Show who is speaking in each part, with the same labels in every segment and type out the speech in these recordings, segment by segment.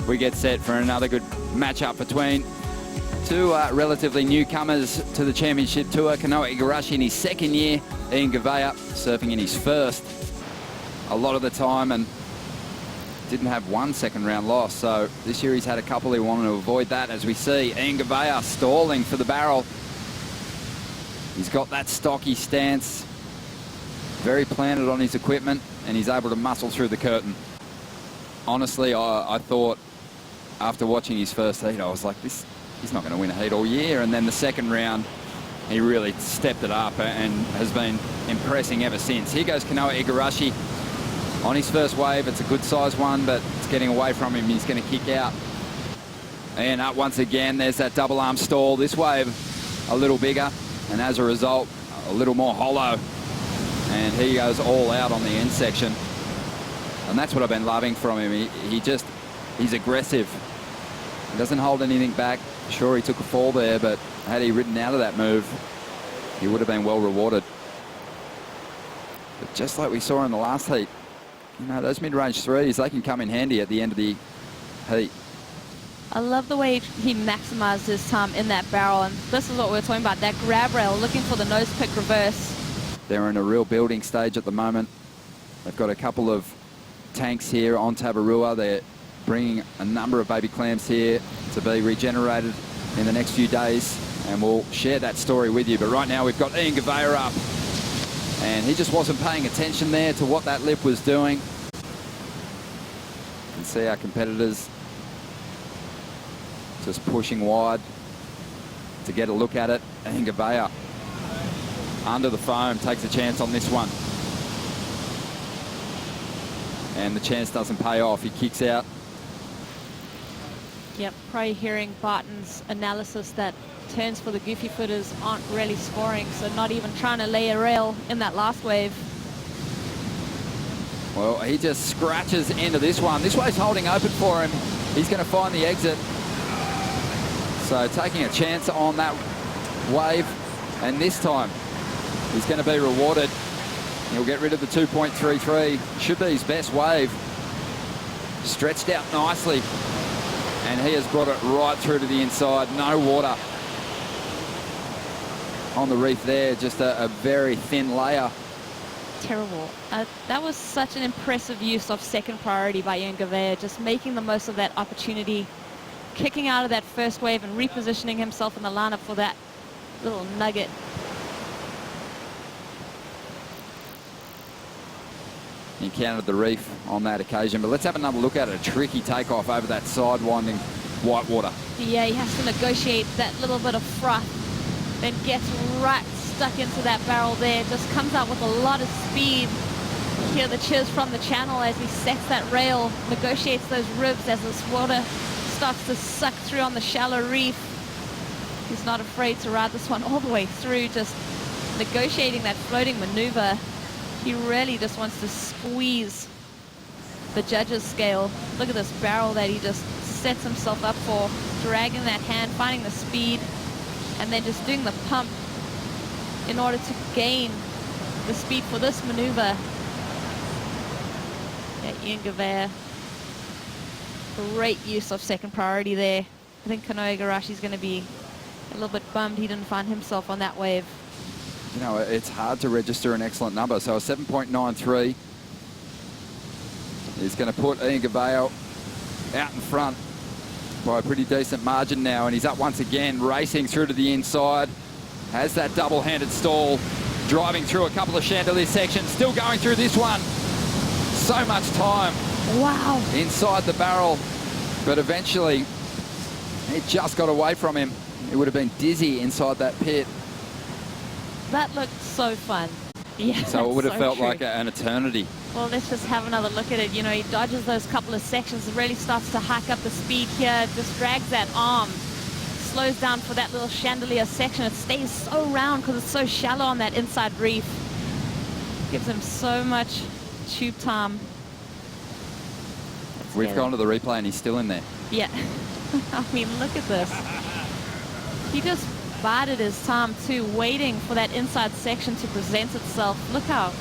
Speaker 1: we get set for another good matchup between two relatively newcomers to the championship tour. Kanoa Igarashi in his second year, Ian Gouveia surfing in his first. A lot of the time, and didn't have one second round loss, so this year he's had a couple. He wanted to avoid that, as we see Ian Gouveia stalling for the barrel. He's got that stocky stance, very planted on his equipment, and he's able to muscle through the curtain. Honestly, I thought after watching his first heat, I was like, he's not going to win a heat all year. And then the second round, he really stepped it up and has been impressing ever since. Here goes Kanoa Igarashi on his first wave. It's a good size one, but it's getting away from him. He's going to kick out. And up once again, there's that double arm stall. This wave a little bigger, and as a result, a little more hollow. And he goes all out on the end section. And that's what I've been loving from him. He's aggressive. He doesn't hold anything back. Sure, he took a fall there, but had he ridden out of that move, he would have been well rewarded. But just like we saw in the last heat, you know, those mid-range threes, they can come in handy at the end of the heat.
Speaker 2: I love the way he maximized his time in that barrel, and this is what we're talking about, that grab rail, looking for the nose pick reverse.
Speaker 1: They're in a real building stage at the moment. They've got a couple of tanks here on Tavarua. They're bringing a number of baby clams here to be regenerated in the next few days, and we'll share that story with you. But right now we've got Ian Gouveia up, and he just wasn't paying attention there to what that lip was doing. You can see our competitors just pushing wide to get a look at it. Ian Gouveia under the foam takes a chance on this one, and the chance doesn't pay off. He kicks out.
Speaker 2: Yep, probably hearing Barton's analysis that turns for the goofy footers aren't really scoring, so not even trying to lay a rail in that last wave.
Speaker 1: Well, he just scratches into this one. This wave's holding open for him. He's going to find the exit. So taking a chance on that wave, and this time he's going to be rewarded. He'll get rid of the 2.33. Should be his best wave. Stretched out nicely, and he has brought it right through to the inside. No water on the reef there, just a very thin layer.
Speaker 2: Terrible. That was such an impressive use of second priority by Ian Gouveia, just making the most of that opportunity, kicking out of that first wave and repositioning himself in the lineup for that little nugget.
Speaker 1: He encountered the reef on that occasion, but let's have another look at it. A tricky takeoff over that side-winding whitewater.
Speaker 2: Yeah, he has to negotiate that little bit of froth, then gets right stuck into that barrel there, just comes out with a lot of speed. You hear the cheers from the channel as he sets that rail, negotiates those ribs as this water starts to suck through on the shallow reef. He's not afraid to ride this one all the way through, just negotiating that floating maneuver. He really just wants to squeeze the judge's scale. Look at this barrel that he just sets himself up for, dragging that hand, finding the speed, and then just doing the pump in order to gain the speed for this maneuver. Yeah, Ian Gouveia, great use of second priority there. I think Kanoa Igarashi is going to be a little bit bummed he didn't find himself on that wave.
Speaker 1: You know, it's hard to register an excellent number. So a 7.93 is going to put Ian Gouveia out in front by a pretty decent margin now. And he's up once again, racing through to the inside. Has that double-handed stall, driving through a couple of chandelier sections, still going through this one. So much time.
Speaker 2: Wow.
Speaker 1: Inside the barrel, but eventually it just got away from him. It would have been dizzy inside that pit.
Speaker 2: That looked so fun. Yeah,
Speaker 1: so it would have felt
Speaker 2: true.
Speaker 1: like an eternity.
Speaker 2: Well, let's just have another look at it. You know, he dodges those couple of sections, really starts to hike up the speed here, just drags that arm, slows down for that little chandelier section. It stays so round because it's so shallow on that inside reef. Gives him so much tube time.
Speaker 1: We've gone to the replay and he's still in there.
Speaker 2: Yeah. I mean, look at this. He just bided his time too, waiting for that inside section to present itself. Look how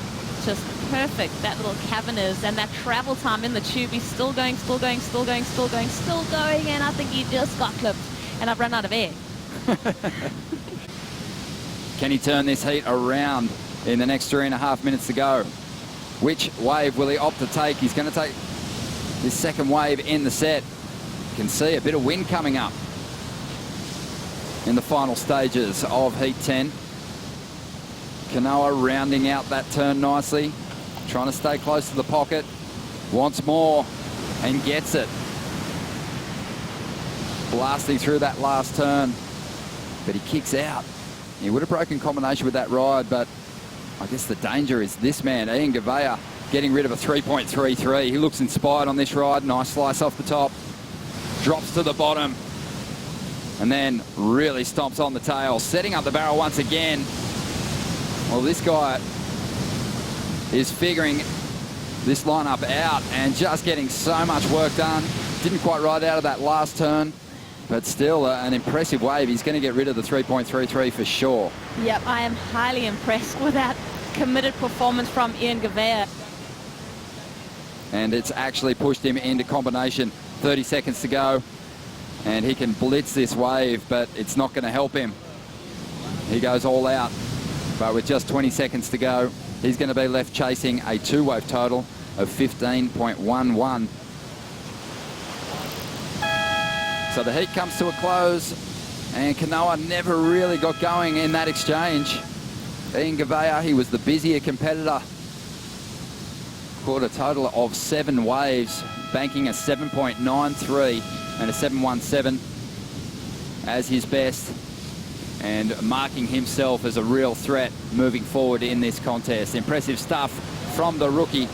Speaker 2: just perfect that little cavern is, and that travel time in the tube. He's still going, still going, still going, still going, still going, and I think he just got clipped, and I've run out of air.
Speaker 1: Can he turn this heat around in the next 3.5 minutes to go? Which wave will he opt to take? He's going to take this second wave in the set. You can see a bit of wind coming up in the final stages of Heat 10. Kanoa rounding out that turn nicely, trying to stay close to the pocket, wants more and gets it. Blasting through that last turn, but he kicks out. He would have broken combination with that ride, but I guess the danger is this man, Ian Gouveia, getting rid of a 3.33. He looks inspired on this ride. Nice slice off the top, drops to the bottom, and then really stomps on the tail, setting up the barrel once again. Well, this guy is figuring this lineup out and just getting so much work done. Didn't quite ride out of that last turn, but still an impressive wave. He's going to get rid of the 3.33 for sure.
Speaker 2: Yep, I am highly impressed with that committed performance from Ian Gouveia.
Speaker 1: And it's actually pushed him into combination. 30 seconds to go, and he can blitz this wave, but it's not going to help him. He goes all out, but with just 20 seconds to go, he's going to be left chasing a two-wave total of 15.11. So the heat comes to a close, and Kanoa never really got going in that exchange. Ian Gouveia, he was the busier competitor. Caught a total of 7 waves, banking a 7.93 and a 7.17 as his best, and marking himself as a real threat moving forward in this contest. Impressive stuff from the rookie.